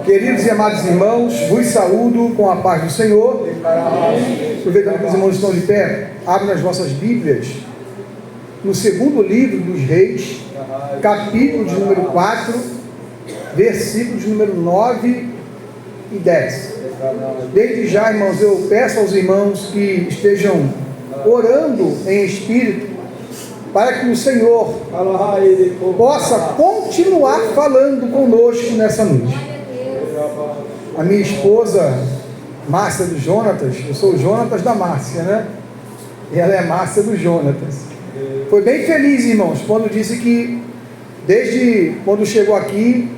Queridos e amados irmãos, vos saúdo com a paz do Senhor. Aproveitando que os irmãos estão de pé, abram as vossas Bíblias no segundo livro dos Reis, capítulo de número 4, versículos de número 9 e 10. Desde já, irmãos, eu peço aos irmãos que estejam orando em espírito, para que o Senhor possa continuar falando conosco nessa noite. A minha esposa, Márcia do Jonatas, eu sou o Jonatas da Márcia, né? E ela é a Márcia do Jonatas. Foi bem feliz, irmãos, quando disse que, desde quando chegou aqui,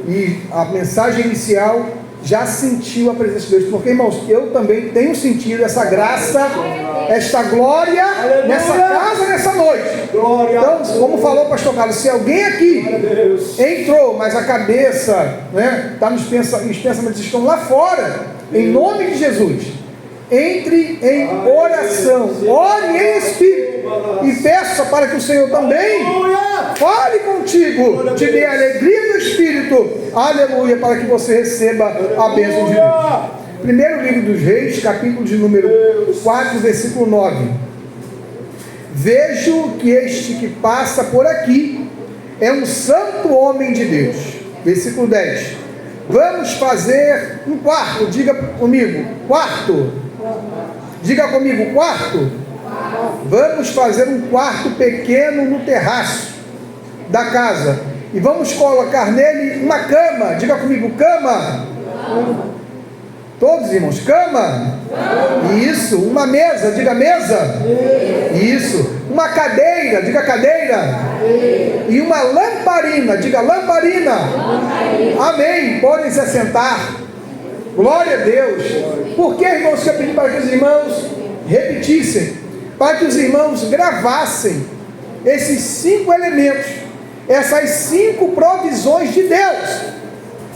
e a mensagem inicial, já sentiu a presença de Deus, porque, irmãos, eu também tenho sentido essa graça, esta glória, aleluia, nessa casa, nessa noite. Glória, então, como falou o pastor Carlos, se alguém aqui entrou, mas a cabeça, né, está nos pensamentos estão lá fora, em nome de Jesus, entre em oração, ore em espírito, e peça para que o Senhor também fale contigo, te dê a alegria do Espírito, aleluia, para que você receba a bênção de Deus. Primeiro livro dos Reis, capítulo de número 4, versículo 9. Vejo que este que passa por aqui é um santo homem de Deus. Versículo 10. Vamos fazer um quarto, diga comigo, quarto. Diga comigo, quarto. Vamos fazer um quarto pequeno no terraço da casa e vamos colocar nele uma cama. Diga comigo, cama. Todos, irmãos, cama. Isso. Uma mesa, diga mesa. Isso. Uma cadeira, diga cadeira. E uma lamparina, diga lamparina. Amém. Podem se assentar. Glória a Deus. Por que, irmãos, que eu pedi para que os irmãos repetissem? Para que os irmãos gravassem esses 5 elementos, essas 5 provisões de Deus,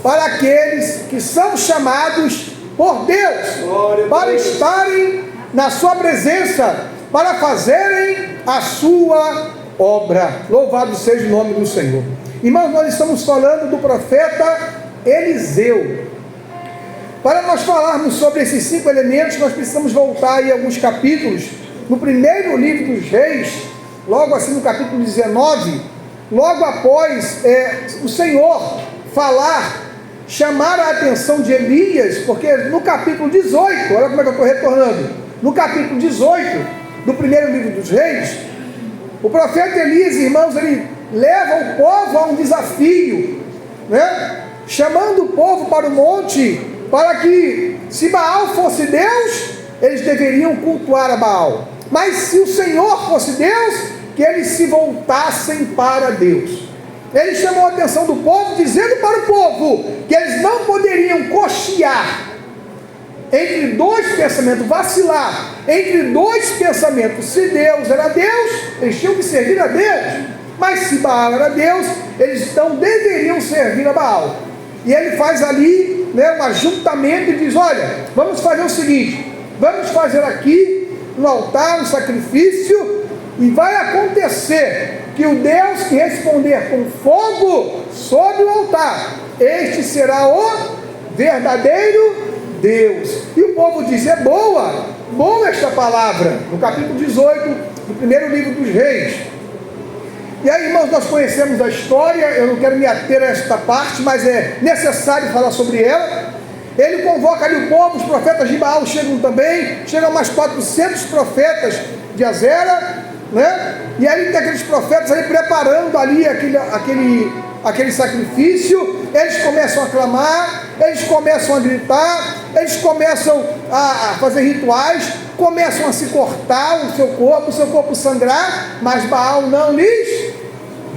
para aqueles que são chamados por Deus, para estarem na sua presença, para fazerem a sua obra. Louvado seja o nome do Senhor. Irmãos, nós estamos falando do profeta Eliseu. Para nós falarmos sobre esses 5 elementos, nós precisamos voltar aí alguns capítulos. No primeiro livro dos Reis, logo assim no capítulo 19, logo após o Senhor chamar a atenção de Elias, porque no capítulo 18, olha como é que eu estou retornando, no capítulo 18 do primeiro livro dos Reis, o profeta Elias, irmãos, ele leva o povo a um desafio, né? Chamando o povo para o monte, para que, se Baal fosse Deus, eles deveriam cultuar a Baal. Mas se o Senhor fosse Deus, que eles se voltassem para Deus. Ele chamou a atenção do povo, dizendo para o povo que eles não poderiam cochear entre 2 pensamentos, vacilar entre 2 pensamentos. Se Deus era Deus, eles tinham que servir a Deus. Mas se Baal era Deus, eles então deveriam servir a Baal. E ele faz ali, né, um ajuntamento e diz: olha, vamos fazer o seguinte, vamos fazer aqui no altar um sacrifício, e vai acontecer que o Deus que responder com fogo sobre o altar, este será o verdadeiro Deus. E o povo diz: é boa esta palavra, no capítulo 18 do primeiro livro dos Reis. E aí, irmãos, nós conhecemos a história, eu não quero me ater a esta parte, mas é necessário falar sobre ela. Ele convoca ali o povo, os profetas de Baal chegam também, chegam mais 400 profetas de Azera, né? E aí tem aqueles profetas aí preparando ali aquele sacrifício. Eles começam a clamar, eles começam a gritar, eles começam a fazer rituais, começam a se cortar o seu corpo sangrar, mas Baal não lhes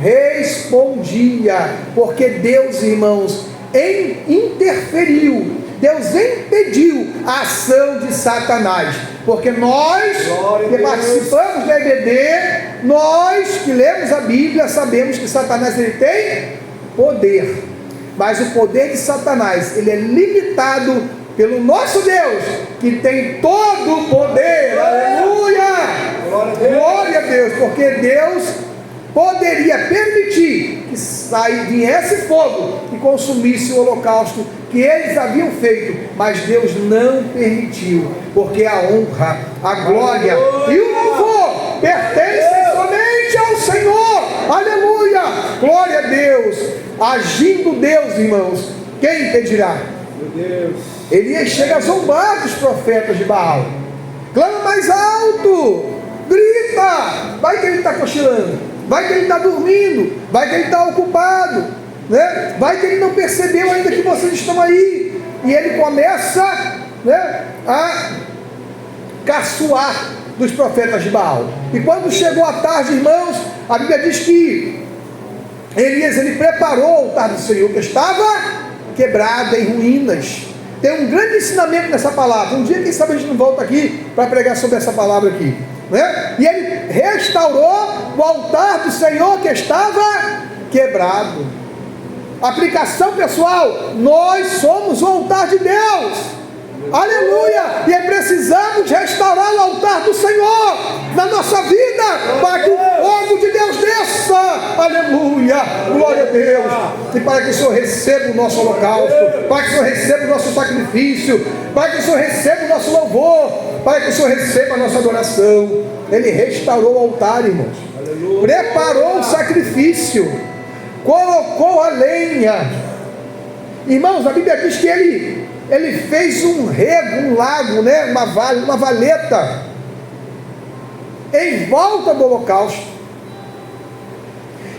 respondia, porque Deus, irmãos, interferiu, Deus impediu a ação de Satanás, porque nós que participamos da EBD, nós que lemos a Bíblia, sabemos que Satanás ele tem poder, mas o poder de Satanás ele é limitado pelo nosso Deus, que tem todo o poder. Aleluia! Glória a Deus, porque Deus poderia permitir que viesse fogo e consumisse o holocausto que eles haviam feito, mas Deus não permitiu, porque a honra, a glória e o louvor pertencem somente ao Senhor. Aleluia, glória a Deus. Agindo Deus, irmãos, quem impedirá? Elias chega a zombar dos profetas de Baal, clama mais alto, grita, vai que ele está cochilando, vai que ele está dormindo, vai que ele está ocupado, né? Vai que ele não percebeu ainda que vocês estão aí. E ele começa, né, a caçoar dos profetas de Baal. E quando chegou a tarde, irmãos, a Bíblia diz que Elias, ele preparou o altar do Senhor, que estava quebrado, em ruínas. Tem um grande ensinamento nessa palavra. Um dia, quem sabe, a gente não volta aqui para pregar sobre essa palavra aqui, né? E ele restaurou o altar do Senhor que estava quebrado. Aplicação, pessoal: nós somos o altar de Deus. Aleluia! E precisamos restaurar o altar do Senhor na nossa vida, para que o fogo de Deus desça. Aleluia! Glória a Deus! E para que o Senhor receba o nosso holocausto, para que o Senhor receba o nosso sacrifício, para que o Senhor receba o nosso louvor, para que o Senhor receba a nossa adoração. Ele restaurou o altar, irmãos. Aleluia. Preparou o sacrifício, colocou a lenha. Irmãos, a Bíblia diz que ele fez um rego, um lago, né? uma valeta em volta do holocausto,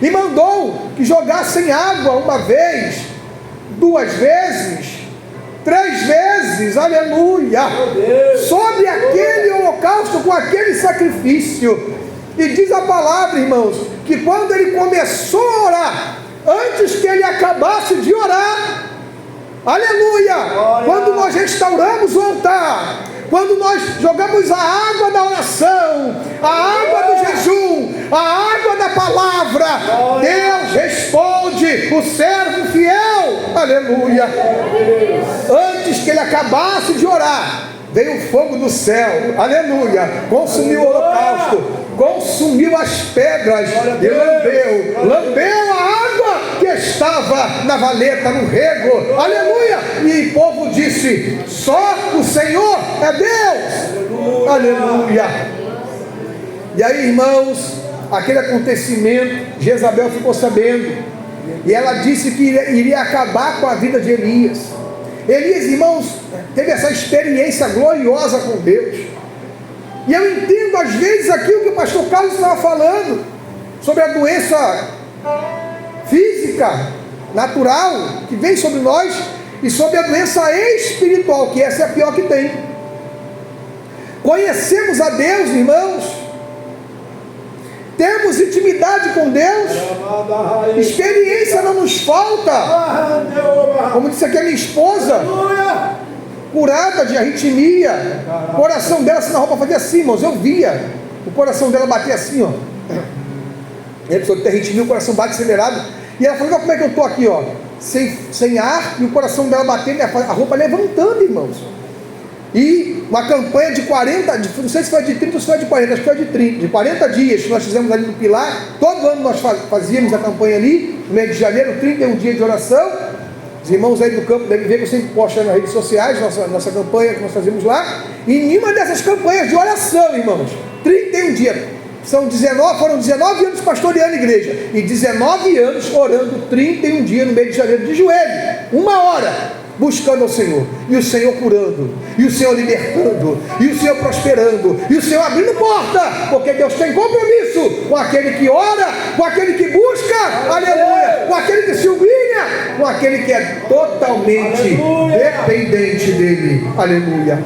e mandou que jogassem água uma vez, 2 vezes, 3 vezes, aleluia, sobre aquele holocausto, com aquele sacrifício. E diz a palavra, irmãos, que quando ele começou a orar, antes que ele acabasse de orar, aleluia, quando nós restauramos o altar, quando nós jogamos a água da oração, a água do jejum, a água da palavra, Deus responde, o servo fiel, aleluia. Antes que ele acabasse de orar, veio o fogo do céu, aleluia, consumiu o holocausto, consumiu as pedras e lambeu a água que estava na valeta, no rego, aleluia. E o povo disse: só o Senhor é Deus, aleluia. E aí, irmãos, aquele acontecimento, Jezabel ficou sabendo, e ela disse que iria acabar com a vida de Elias. Elias, irmãos, teve essa experiência gloriosa com Deus. E eu entendo às vezes aquilo que o pastor Carlos estava falando sobre a doença física, natural, que vem sobre nós, e sobre a doença espiritual, que essa é a pior que tem. Conhecemos a Deus, irmãos, temos intimidade com Deus, experiência não nos falta. Como disse aqui a minha esposa, curada de arritmia, o coração dela, assim, na roupa fazia assim, irmãos, eu via o coração dela bater assim, ó. E a pessoa que tem arritmia, o coração bate acelerado, e ela falou: como é que eu estou aqui, ó, sem ar, e o coração dela batendo, a roupa levantando, irmãos. E uma campanha de 40, não sei se foi de 30 ou se foi de 40, acho que foi de 30, de 40 dias que nós fizemos ali no Pilar. Todo ano nós fazíamos a campanha ali, no mês de janeiro, 31 dias de oração. Os irmãos aí do campo devem ver que eu sempre posto nas redes sociais, nossa campanha que nós fazemos lá. E em uma dessas campanhas de oração, irmãos, 31 dias, foram 19 anos pastoreando a igreja, e 19 anos orando 31 dias no mês de janeiro, de joelho, 1 hora, buscando ao Senhor, e o Senhor curando, e o Senhor libertando, e o Senhor prosperando, e o Senhor abrindo porta, porque Deus tem compromisso com aquele que ora, com aquele que busca, aleluia, com aquele que se humilha, com aquele que é totalmente dependente dele, aleluia.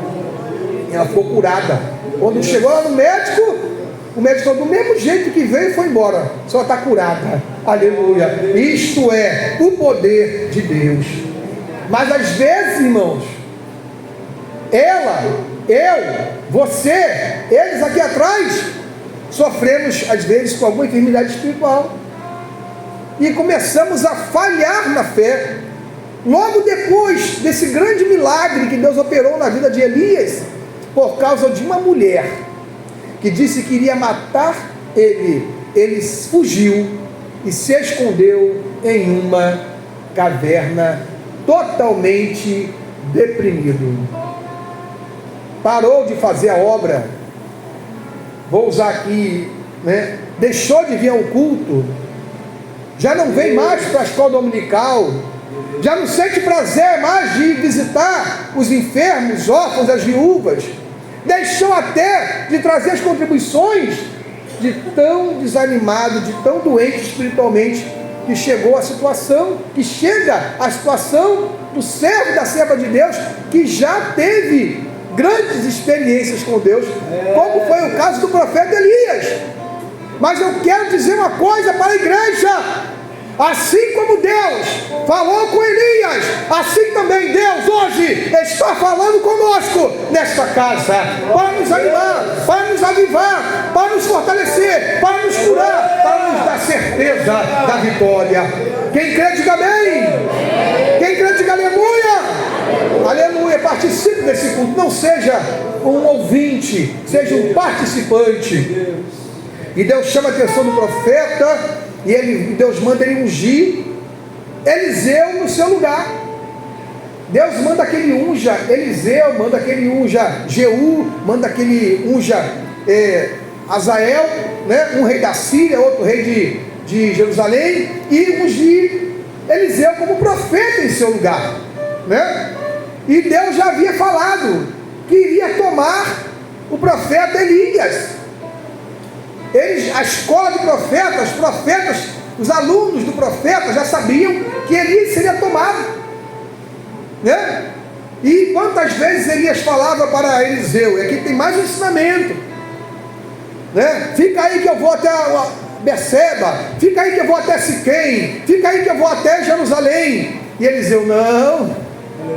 E ela ficou curada. Quando chegou lá no médico, o médico falou: do mesmo jeito que veio, foi embora, só está curada, aleluia. Isto é o poder de Deus. Mas às vezes, irmãos, ela, eu, você, eles aqui atrás, sofremos às vezes com alguma enfermidade espiritual, e começamos a falhar na fé. Logo depois desse grande milagre que Deus operou na vida de Elias, por causa de uma mulher que disse que iria matar ele ele fugiu e se escondeu em uma caverna, totalmente deprimido. Parou de fazer a obra, vou usar aqui, né? Deixou de vir ao culto, já não vem mais para a escola dominical, já não sente prazer mais de visitar os enfermos, os órfãos, as viúvas, deixou até de trazer as contribuições, de tão desanimado, de tão doente espiritualmente, que chegou a situação, que chega a situação do servo e da serva de Deus, que já teve grandes experiências com Deus, como foi o caso do profeta Elias. Mas eu quero dizer uma coisa para a igreja: assim como Deus falou com Elias, assim também Deus hoje está falando conosco nesta casa, para nos animar, para nos avivar, para nos fortalecer, para nos curar, para nos dar certeza da vitória. Quem crê, diga amém. Quem crê, diga aleluia. Aleluia. Participe desse culto, não seja um ouvinte, seja um participante. E Deus chama a atenção do profeta, e Deus manda ele ungir Eliseu no seu lugar. Deus manda que ele unja Eliseu, manda que ele unja Jeú, manda que ele unja Azael, né? Um rei da Síria, outro rei de Jerusalém, e ungir Eliseu como profeta em seu lugar, né? E Deus já havia falado que iria tomar o profeta Elias. A escola de profetas, os profetas, os alunos do profeta já sabiam que Elias seria tomado, né? E quantas vezes Elias falava para Eliseu, e aqui tem mais um ensinamento, né? Fica aí que eu vou até Beceba, fica aí que eu vou até Siquém, fica aí que eu vou até Jerusalém. E Eliseu: não,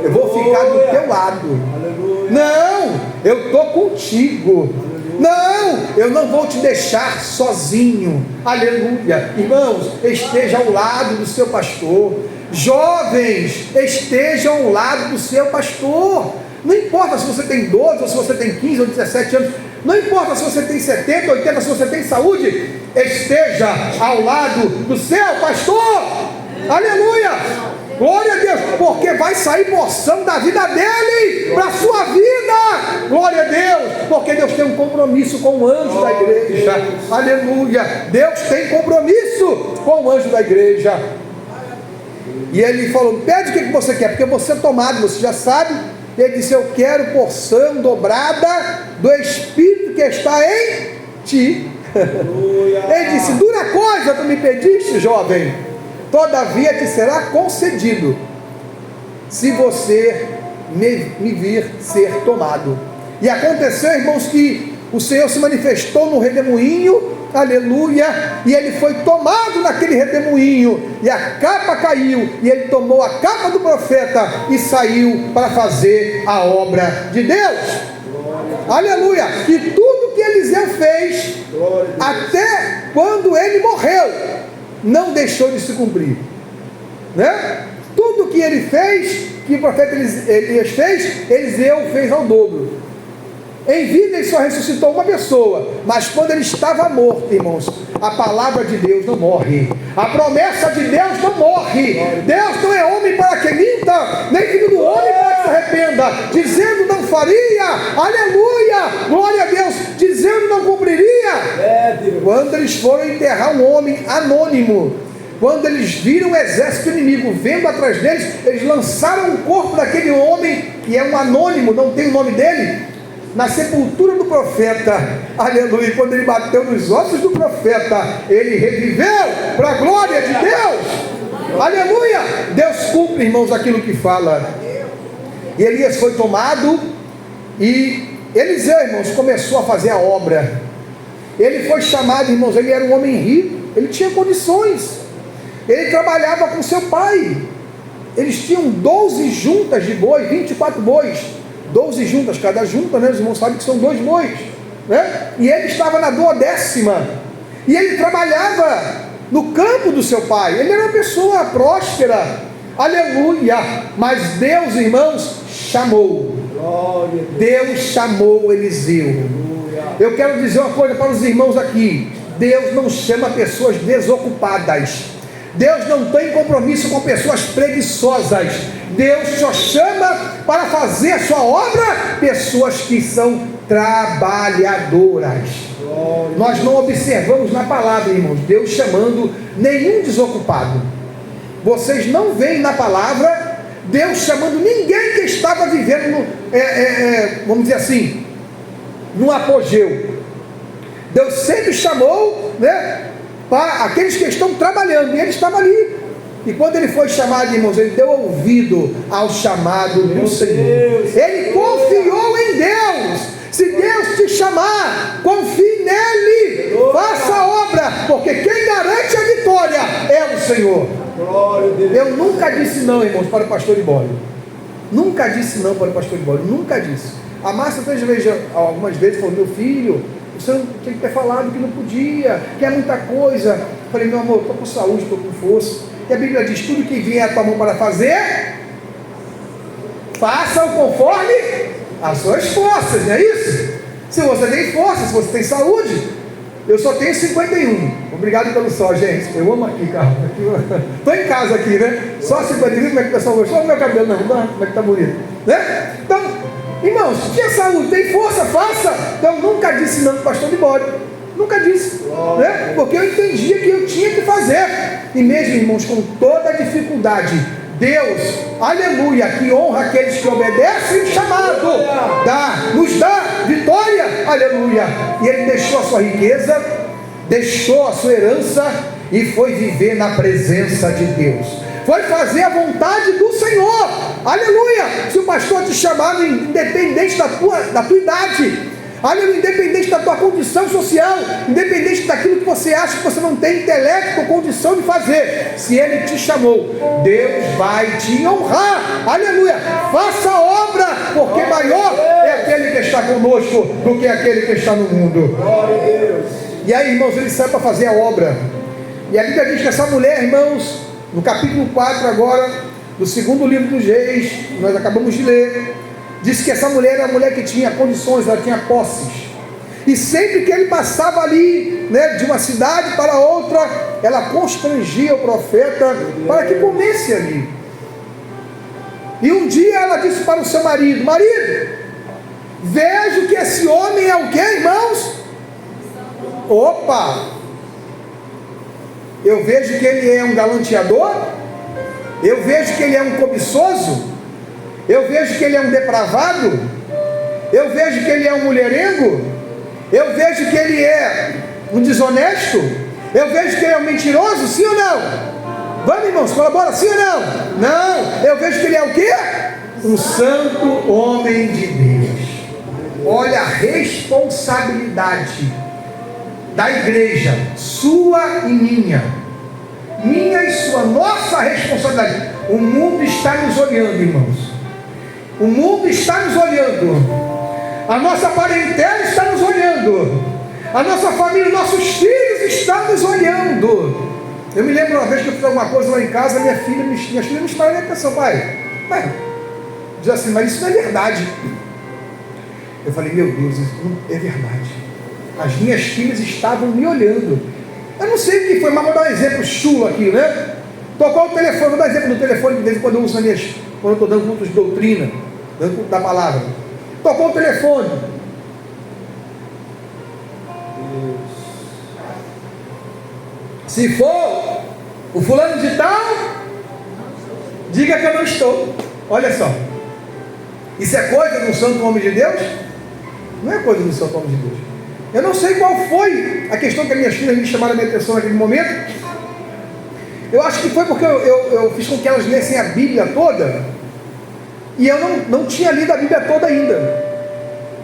eu vou ficar do teu lado. Não, eu estou contigo. Não, eu não vou te deixar sozinho. Aleluia. Irmãos, esteja ao lado do seu pastor. Jovens, estejam ao lado do seu pastor. Não importa se você tem 12, ou se você tem 15 ou 17 anos. Não importa se você tem 70, 80, se você tem saúde. Esteja ao lado do seu pastor. Aleluia. Glória a Deus, porque vai sair porção da vida dele para a sua vida. Glória a Deus, porque Deus tem um compromisso com o anjo da igreja. Aleluia. Deus tem compromisso com o anjo da igreja. E ele falou: pede o que você quer, porque você é tomado, você já sabe. Ele disse: eu quero porção dobrada do Espírito que está em ti. Ele disse: dura coisa tu me pediste, jovem, todavia te será concedido, se você me vir ser tomado. E aconteceu, irmãos, que o Senhor se manifestou no redemoinho, aleluia, e ele foi tomado naquele redemoinho, e a capa caiu, e ele tomou a capa do profeta e saiu para fazer a obra de Deus. Aleluia. E tudo que Eliseu fez, até quando ele morreu, não deixou de se cumprir, né? Tudo que ele fez, que o profeta Elias fez, Eliseu fez ao dobro. Em vida ele só ressuscitou uma pessoa, mas quando ele estava morto, irmãos, a palavra de Deus não morre, a promessa de Deus não morre. Deus não é homem para que minta, nem filho do homem para que se arrependa, dizendo não faria, aleluia, glória a Deus, dizendo não cumpriria. Quando eles foram enterrar um homem anônimo, quando eles viram o exército inimigo vendo atrás deles, eles lançaram o corpo daquele homem, que é um anônimo, não tem o nome dele, na sepultura do profeta. Aleluia. Quando ele bateu nos ossos do profeta, ele reviveu para a glória de Deus. Aleluia. Deus cumpre, irmãos, aquilo que fala. E Elias foi tomado, e Eliseu, irmãos, começou a fazer a obra. Ele foi chamado, irmãos, ele era um homem rico, ele tinha condições, ele trabalhava com seu pai. Eles tinham 12 juntas de boi, 24 bois, 12 juntas, cada junta, né? Os irmãos sabem que são 2 bois, né? E ele estava na 12ª, e ele trabalhava no campo do seu pai. Ele era uma pessoa próspera, aleluia. Mas Deus, irmãos, chamou. Deus chamou Eliseu. Eu quero dizer uma coisa para os irmãos aqui: Deus não chama pessoas desocupadas. Deus não tem compromisso com pessoas preguiçosas. Deus só chama para fazer a sua obra pessoas que são trabalhadoras. Nós não observamos na palavra, irmãos, Deus chamando nenhum desocupado. Vocês não veem na palavra Deus chamando ninguém que estava vivendo, vamos dizer assim, no apogeu. Deus sempre chamou, para aqueles que estão trabalhando, e ele estava ali. E quando ele foi chamado, irmãos, ele deu ouvido ao chamado do Senhor. Ele confiou em Deus. Se Deus te chamar, confie nele, faça a obra, porque quem garante a vitória é o Senhor. Eu nunca disse não, irmãos, para o pastor Ibório. Nunca disse não para o pastor Ibório, nunca disse. A Márcia algumas vezes falou: meu filho, você não tinha que ter falado que não podia, que é muita coisa. Eu falei: meu amor, estou com saúde, estou com força. E a Bíblia diz: tudo que vier à tua mão para fazer, faça-o conforme as suas forças, não é isso? Se você tem força, se você tem saúde. Eu só tenho 51. Obrigado pelo sol, gente. Eu amo aqui, carro. Estou em casa aqui, né? Só 51, como é que o pessoal gostou? Olha o meu cabelo, não, como é que está bonito, né? Então, irmãos, tinha saúde, tem força, faça. Então, nunca disse não para o pastor Libório. Nunca disse, né? Porque eu entendia que eu tinha que fazer. E mesmo, irmãos, com toda a dificuldade, Deus, aleluia, que honra aqueles que obedecem o chamado, nos dá vitória, aleluia. E ele deixou a sua riqueza, deixou a sua herança e foi viver na presença de Deus. Foi fazer a vontade do Senhor, aleluia. Se o pastor te chamar, independente da tua idade, aleluia, independente da tua condição social, independente daquilo que você acha que você não tem intelecto ou condição de fazer, se ele te chamou, Deus vai te honrar, aleluia. Faça a obra, porque maior é aquele que está conosco do que aquele que está no mundo. E aí, irmãos, ele sai para fazer a obra. E a Bíblia diz que essa mulher, irmãos, no capítulo 4 agora, do segundo livro dos Reis, nós acabamos de ler, diz que essa mulher era uma mulher que tinha condições, ela tinha posses. E sempre que ele passava ali, de uma cidade para outra, ela constrangia o profeta para que comesse ali. E um dia ela disse para o seu marido: marido, vejo que esse homem é o que, irmãos? Opa! Eu vejo que ele é um galanteador, eu vejo que ele é um cobiçoso, eu vejo que ele é um depravado, eu vejo que ele é um mulherengo, eu vejo que ele é um desonesto, eu vejo que ele é um mentiroso, sim ou não? Vamos, irmãos, colabora, sim ou não? Não, eu vejo que ele é o quê? Um santo homem de Deus. Olha a responsabilidade da igreja, sua e minha e sua, nossa responsabilidade. O mundo está nos olhando, irmãos. O mundo está nos olhando, a nossa parentela está nos olhando, a nossa família, nossos filhos estão nos olhando. Eu me lembro uma vez que eu fiz alguma coisa lá em casa, minhas filhas me chamaram a atenção: pai, diz assim, mas isso não é verdade. Eu falei: meu Deus, isso não é verdade. As minhas filhas estavam me olhando. Eu não sei o que foi, mas vou dar um exemplo chulo aqui, né? Tocou o telefone, vou dar exemplo do telefone, de vez em quando eu uso quando eu estou dando cultos de doutrina, dando culto da palavra. Tocou o telefone. Se for o fulano de tal, diga que eu não estou. Olha só, isso é coisa de um santo homem de Deus? Não é coisa de um santo homem de Deus. Eu não sei qual foi a questão que as minhas filhas me chamaram a minha atenção naquele momento. Eu acho que foi porque eu fiz com que elas lessem a Bíblia toda, e eu não tinha lido a Bíblia toda ainda.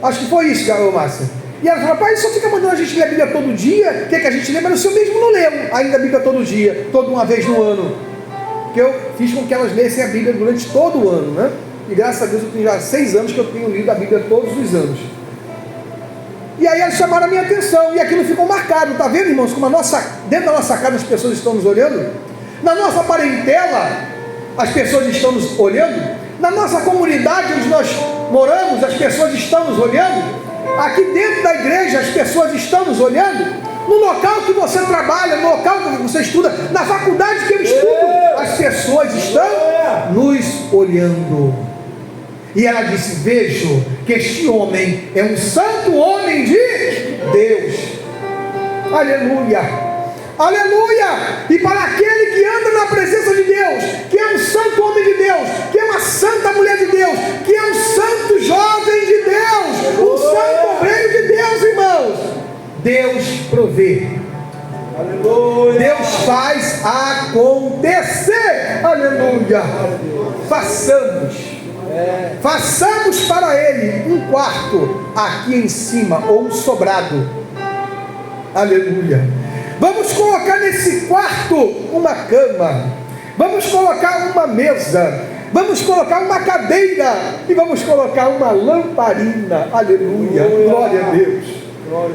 Acho que foi isso, Márcia. E ela falou: pai, só fica mandando a gente ler a Bíblia todo dia, que a gente lê, mas o senhor mesmo não leu ainda a Bíblia todo dia, toda uma vez no ano. Porque eu fiz com que elas lessem a Bíblia durante todo o ano, né? E graças a Deus eu tenho já 6 anos que eu tenho lido a Bíblia todos os anos. E aí elas chamaram a minha atenção, e aquilo ficou marcado. Está vendo, irmãos, como dentro da nossa casa as pessoas estão nos olhando? Na nossa parentela as pessoas estão nos olhando? Na nossa comunidade onde nós moramos as pessoas estão nos olhando? Aqui dentro da igreja as pessoas estão nos olhando? no local que você trabalha, no local que você estuda, na faculdade que eu estudo, as pessoas estão nos olhando. E ela disse: vejo que este homem é um santo homem de Deus. Aleluia. Aleluia! E para aquele que anda na presença de Deus, que é um santo homem de Deus, que é uma santa mulher de Deus, que é um santo jovem de Deus, um santo obreiro de Deus, irmãos, Deus provê. Aleluia. Deus faz acontecer. Aleluia. Façamos para Ele um quarto aqui em cima, ou um sobrado. Aleluia. Vamos colocar nesse quarto uma cama, vamos colocar uma mesa, vamos colocar uma cadeira e vamos colocar uma lamparina. Aleluia, glória a Deus.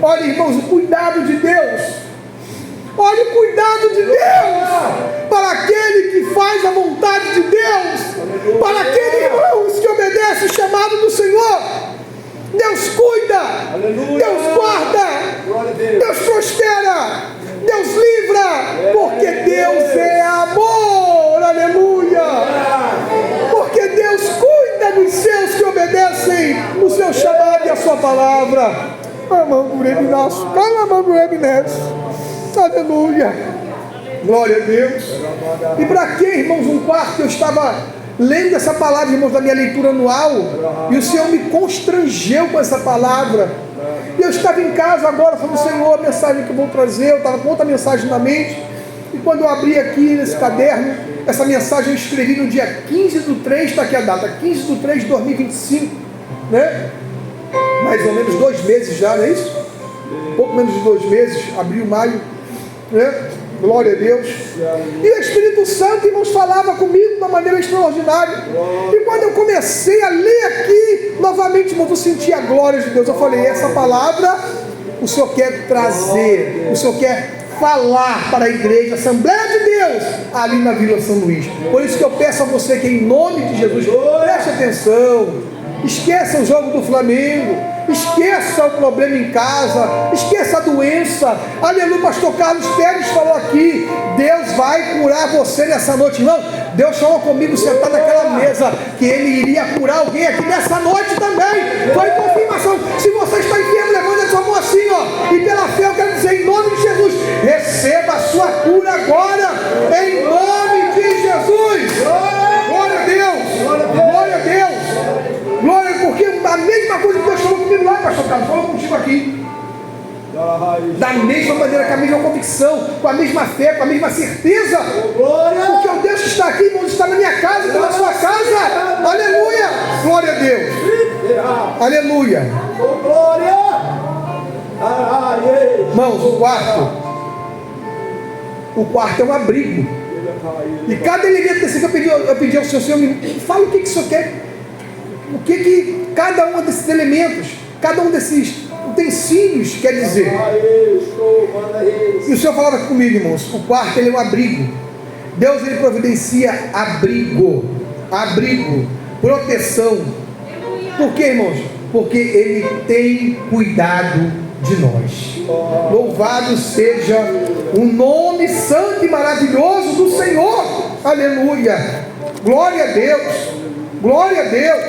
Olha, irmãos, o cuidado de Deus. Olha o cuidado de Deus para aquele que faz a vontade de Deus, para aquele, irmãos, que obedece o chamado do Senhor. Deus cuida, Deus guarda, Deus prospera, Deus livra, porque Deus é amor. Aleluia. Porque Deus cuida dos seus que obedecem o seu chamado e a sua palavra. Aleluia. Glória a Deus. E para que, irmãos, um quarto? Eu estava lendo essa palavra, irmãos, da minha leitura anual, e o Senhor me constrangeu com essa palavra. E eu estava em casa agora, falando: Senhor, a mensagem que eu vou trazer, eu estava com outra mensagem na mente, e quando eu abri aqui nesse caderno, essa mensagem eu escrevi no dia 15/3, está aqui a data, 15/3 de 2025, né? Mais ou menos 2 meses já, não é isso? Pouco menos de 2 meses, abril, maio, né? Glória a Deus. E o Espírito Santo, irmãos, falava comigo de uma maneira extraordinária. E quando eu comecei a ler aqui, novamente, irmãos, eu senti a glória de Deus. Eu falei: essa palavra o Senhor quer trazer, o Senhor quer falar para a igreja, a Assembleia de Deus, ali na Vila São Luís. Por isso que eu peço a você que, em nome de Jesus, preste atenção. Esqueça o jogo do Flamengo, esqueça o problema em casa, esqueça a doença. Aleluia. Pastor Carlos Pérez falou aqui: Deus vai curar você nessa noite. Não, Deus falou comigo sentado naquela mesa que Ele iria curar alguém aqui nessa noite também. Foi confirmação. Se você está enfermo, levanta a sua mão assim, ó, e pela fé eu quero dizer, em nome de Jesus, receba a sua cura agora, em nome de Jesus. Glória a Deus, glória a Deus. Glória, porque a mesma coisa que Deus falou comigo lá, pastor Carlos, falou contigo aqui. Da mesma maneira, com a mesma convicção, com a mesma fé, com a mesma certeza. Porque o Deus que está aqui, irmãos, está na minha casa, está na sua casa. Aleluia. Glória a Deus. Aleluia. Irmãos, o quarto é um abrigo. E cada elemento desse que eu pedi ao Senhor, me fala o que o Senhor quer. O que cada um desses elementos, cada um desses utensílios quer dizer. E o Senhor falava comigo, irmãos, o quarto ele é um abrigo. Deus ele providencia abrigo, proteção. Por quê, irmãos? Porque Ele tem cuidado de nós. Louvado seja o nome santo e maravilhoso do Senhor. Aleluia. Glória a Deus. Glória a Deus,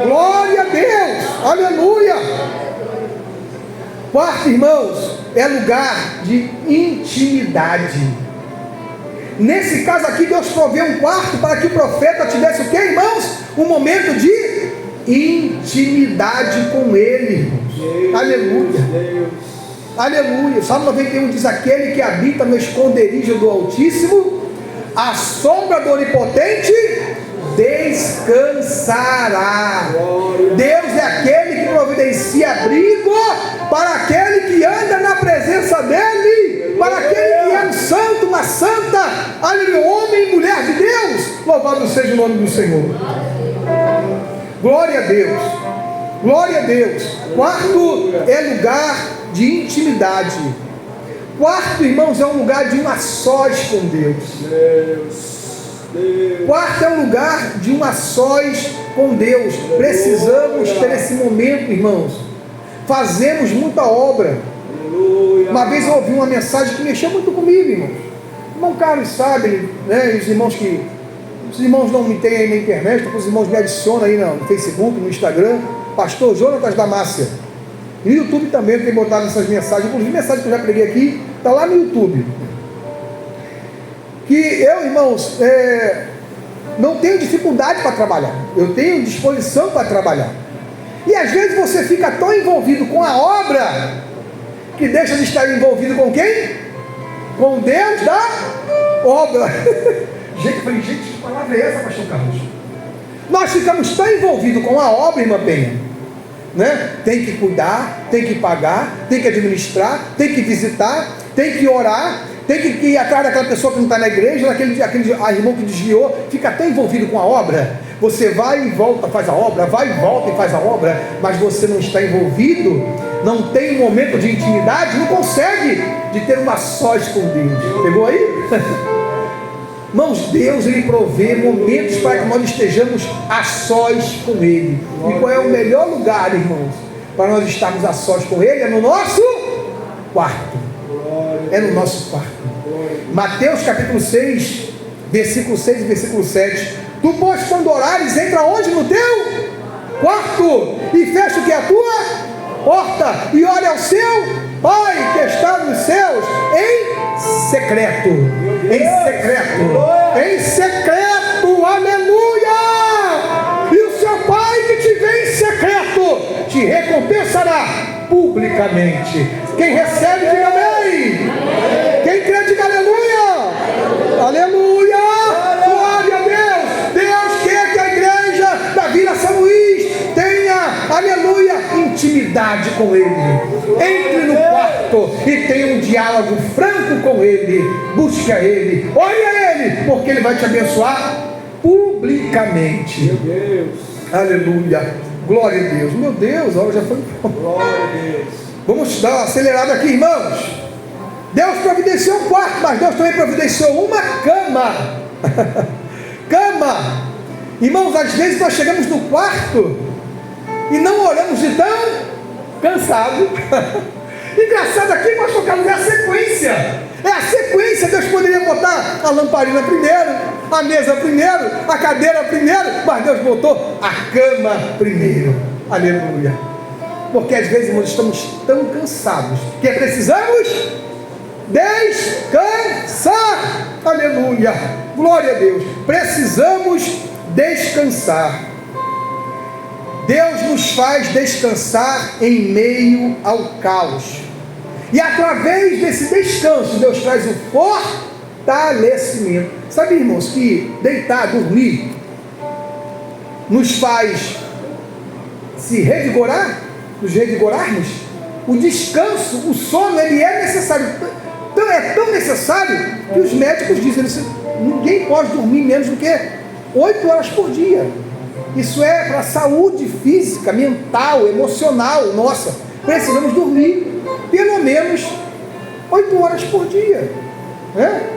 glória a Deus, aleluia. Quarto, irmãos, é lugar de intimidade. Nesse caso aqui, Deus proveu um quarto para que o profeta tivesse o que, irmãos? Um momento de intimidade com Ele, irmãos. Aleluia, aleluia. Salmo 91 diz: aquele que habita no esconderijo do Altíssimo, à sombra do Onipotente descansará. Deus é aquele que providencia abrigo para aquele que anda na presença dele, para aquele que é um santo, uma santa, aleluia, homem e mulher de Deus. Louvado seja o nome do Senhor. Glória a Deus, glória a Deus. Quarto é lugar de intimidade. Quarto, irmãos, é um lugar de um a sós com Deus. Quarto é um lugar de um a sós com Deus. Precisamos ter esse momento, irmãos. Fazemos muita obra, Uma vez eu ouvi uma mensagem que mexeu muito comigo, irmão. Irmão Carlos sabe, né? Os irmãos não me têm aí na internet, os irmãos me adicionam aí no Facebook, no Instagram. Pastor Jonatas da Márcia. No YouTube também eu tenho botado essas mensagens. Inclusive, mensagem que eu já preguei aqui, está lá no YouTube. Que eu, irmãos, não tenho dificuldade para trabalhar. Eu tenho disposição para trabalhar. E às vezes você fica tão envolvido com a obra que deixa de estar envolvido com quem? Com Deus da obra. Gente, eu falei, gente, que palavra é essa, pastor Carlos? Nós ficamos tão envolvidos com a obra, irmã Penha, né? Tem que cuidar, tem que pagar, tem que administrar, tem que visitar, tem que orar, tem que ir atrás daquela pessoa que não está na igreja, aquele irmão que desviou, fica tão envolvido com a obra. Você vai e volta, faz a obra, vai e volta e faz a obra, mas você não está envolvido, não tem um momento de intimidade, não consegue de ter uma sós com Deus. Pegou aí? Irmãos, Deus, Ele provê momentos para que nós estejamos a sós com Ele. E qual é o melhor lugar, irmãos, para nós estarmos a sós com Ele? É no nosso quarto. É no nosso quarto. Mateus capítulo 6, versículo 6 e versículo 7. Tu, pois, quando orares, entra onde? No teu quarto, e fecha o que é a tua porta, e olha ao seu Pai que está nos céus, em secreto. Em secreto. Em secreto. Aleluia! E o seu Pai que te vê em secreto te recompensará publicamente. Quem recebe, diga amém. Quem crê, diga aleluia. Aleluia. Glória a Deus. Deus quer que a igreja da Vila São Luís tenha, aleluia, intimidade com Ele. Entre no quarto e tenha um diálogo franco com Ele. Busque a Ele, ore a Ele, porque Ele vai te abençoar publicamente. Meu Deus. Aleluia. Glória a Deus. Meu Deus, a hora já foi. Glória a Deus. Vamos dar uma acelerada aqui, irmãos. Deus providenciou um quarto, mas Deus também providenciou uma cama. Cama. Irmãos, às vezes nós chegamos no quarto e não oramos de tão cansado. Engraçado aqui, pastor Carlos, é a sequência. É a sequência. Deus poderia botar a lamparina primeiro, a mesa primeiro, a cadeira primeiro, mas Deus botou a cama primeiro. Aleluia. Porque às vezes nós estamos tão cansados que precisamos descansar. Aleluia. Glória a Deus. Precisamos descansar. Deus nos faz descansar em meio ao caos. E através desse descanso, Deus traz o fortalecimento. Sabe, irmãos, que deitar, dormir, nos faz se revigorar, nos revigorarmos? O descanso, o sono, ele é necessário. É tão necessário que os médicos dizem: ninguém pode dormir menos do que 8 horas por dia. Isso é para a saúde física, mental, emocional nossa. Precisamos dormir pelo menos 8 horas por dia.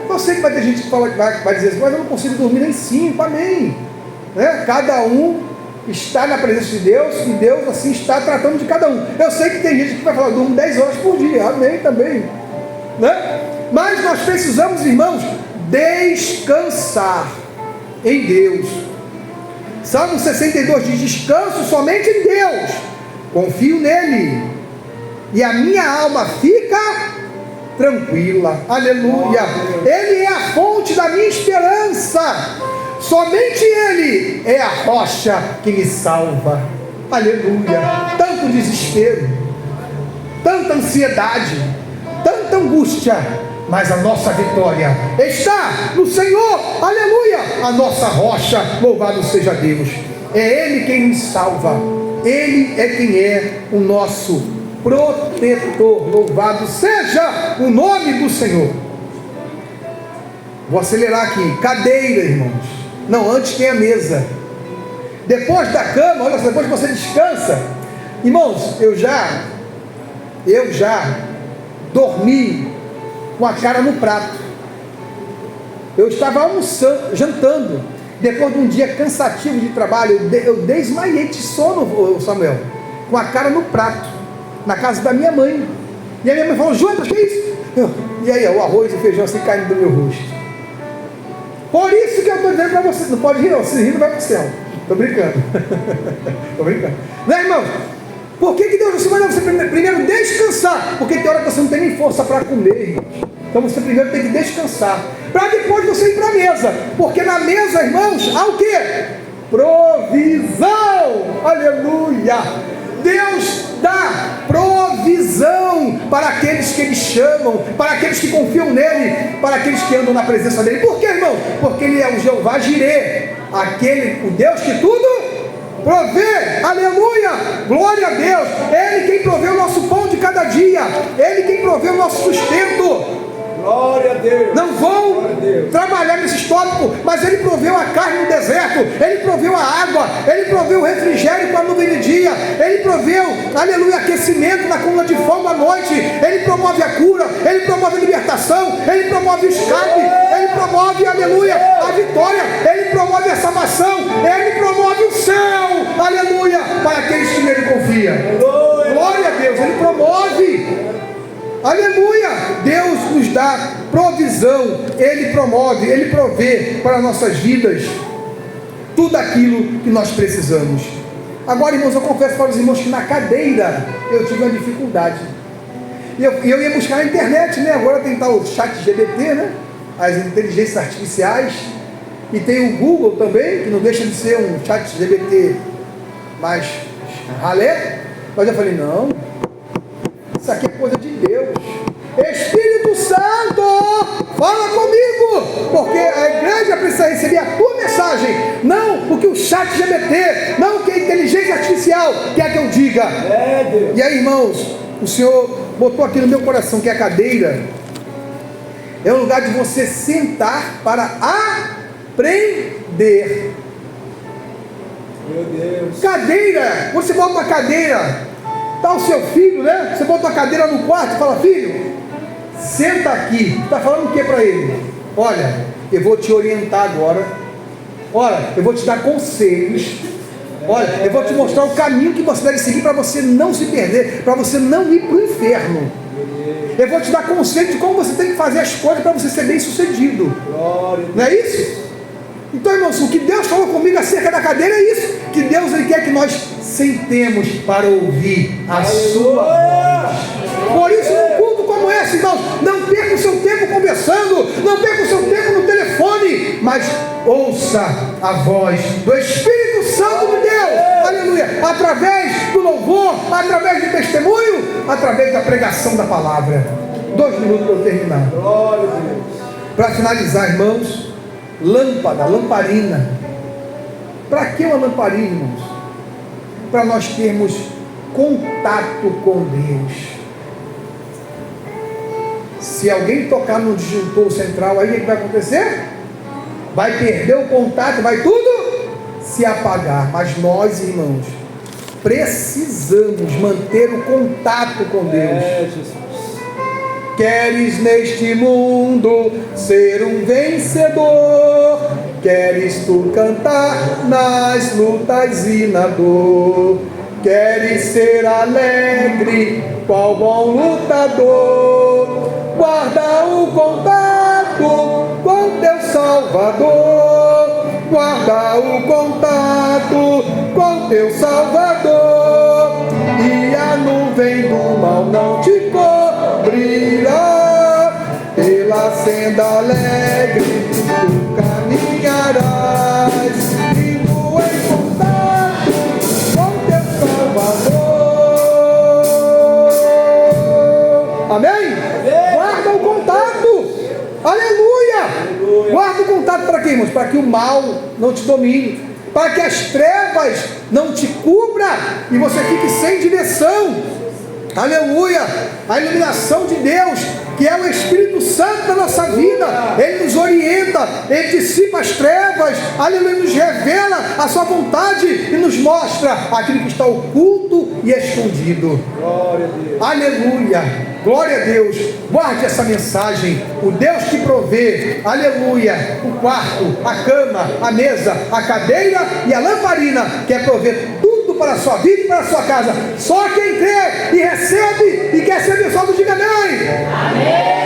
Eu sei que vai ter gente que vai dizer assim: mas eu não consigo dormir nem 5, amém. Cada um está na presença de Deus e Deus assim está tratando de cada um. Eu sei que tem gente que vai falar: eu durmo 10 horas por dia, amém também. Mas nós precisamos, irmãos, descansar em Deus. Salmo 62 diz: descanso somente em Deus, confio nele, e a minha alma fica tranquila. Aleluia. Ele é a fonte da minha esperança, somente Ele é a rocha que me salva. Aleluia. Tanto desespero, tanta ansiedade, tanta angústia, mas a nossa vitória está no Senhor. Aleluia. A nossa rocha, louvado seja Deus. É Ele quem nos salva. Ele é quem é o nosso protetor. Louvado seja o nome do Senhor. Vou acelerar aqui. Cadeira, irmãos. Não, antes tem a mesa. Depois da cama, olha só, depois que você descansa. Irmãos, eu já dormi com a cara no prato. Eu estava almoçando, jantando, depois de um dia cansativo de trabalho, eu desmaiei de sono, Samuel, com a cara no prato, na casa da minha mãe. E a minha mãe falou: Jonas, que é isso? E aí, o arroz e o feijão assim caindo do meu rosto. Por isso que eu estou dizendo para você, não pode rir não, se rir não vai para o céu. Estou brincando. Estou brincando. Não é, irmãos? Por que Deus você manda você primeiro descansar? Porque tem hora que você não tem nem força para comer, irmãos. Então você primeiro tem que descansar, para depois você ir para a mesa. Porque na mesa, irmãos, há o quê? Provisão. Aleluia. Deus dá provisão para aqueles que Ele chamam, para aqueles que confiam nele, para aqueles que andam na presença dele. Por quê, irmão? Porque Ele é o Jeová Jireh, o Deus que tudo provê. Aleluia, glória a Deus. Ele quem provê o nosso pão de cada dia, Ele quem provê o nosso sustento. Glória a Deus. Não vou trabalhar nesses tópicos, mas Ele proveu a carne no deserto, Ele proveu a água, Ele proveu o refrigério para a nuvem de dia, Ele proveu, aleluia, aquecimento na coluna de fogo à noite, Ele promove a cura, Ele promove a libertação, Ele promove o escape, Ele promove, aleluia, a vitória, Ele promove a salvação, Ele promove o céu, aleluia, para aqueles que nele confiam. Glória a Deus, Ele promove. Aleluia! Deus nos dá provisão, Ele promove, Ele provê para nossas vidas tudo aquilo que nós precisamos. Agora, irmãos, eu confesso para os irmãos que na cadeira eu tive uma dificuldade. E eu ia buscar na internet, né? Agora tem o ChatGPT, né? As inteligências artificiais. E tem o Google também, que não deixa de ser um ChatGPT mais ralé. Mas eu falei, não, isso aqui é coisa de Deus. Espírito Santo, fala comigo, porque a igreja precisa receber a tua mensagem, não o que o ChatGPT, não o que a inteligência artificial quer que eu diga. E aí, irmãos, o Senhor botou aqui no meu coração que a cadeira é um lugar de você sentar para aprender. Meu Deus. Cadeira, você bota uma cadeira. Está o seu filho, né? Você bota a cadeira no quarto e fala: filho, senta aqui. Está falando o que para ele? Olha, eu vou te orientar agora. Olha, eu vou te dar conselhos. Olha, eu vou te mostrar o caminho que você deve seguir para você não se perder, para você não ir para o inferno. Eu vou te dar conselho de como você tem que fazer as coisas para você ser bem sucedido. Não é isso? Então, irmãos, o que Deus falou comigo acerca da cadeira é isso, que Deus Ele quer que nós sentemos para ouvir a sua voz. Por isso, num culto como esse, irmãos, não perca o seu tempo conversando, não perca o seu tempo no telefone, mas ouça a voz do Espírito Santo de Deus, aleluia, através do louvor, através do testemunho, através da pregação da palavra. 2 minutos para eu terminar. Glória a Deus. Para finalizar, irmãos, lâmpada, lamparina. Para que uma lamparina, irmãos? Para nós termos contato com Deus. Se alguém tocar no disjuntor central, aí o que vai acontecer? Vai perder o contato, vai tudo se apagar. Mas nós, irmãos, precisamos manter o contato com Deus. Jesus. Queres neste mundo ser um vencedor? Queres tu cantar nas lutas e na dor? Queres ser alegre, qual bom lutador? Guarda o contato com teu Salvador. Guarda o contato com teu Salvador. E a nuvem do mal não te cobrirá. Pela senda alegre tu caminharás, indo em contato com teu Salvador. Amém? Guarda o contato. Aleluia. Guarda o contato para quê, irmãos? Para que o mal não te domine, para que as trevas não te cubra e você fique sem direção. Aleluia, a iluminação de Deus, que é o Espírito Santo da nossa vida, Ele nos orienta, Ele dissipa as trevas, aleluia, nos revela a sua vontade e nos mostra aquilo que está oculto e escondido. Glória a Deus. Aleluia, glória a Deus. Guarde essa mensagem. O Deus que provê, aleluia, o quarto, a cama, a mesa, a cadeira e a lamparina, quer prover tudo para a sua vida e para a sua casa. Só quem crê e recebe e quer ser abençoado, diga amém. Amém.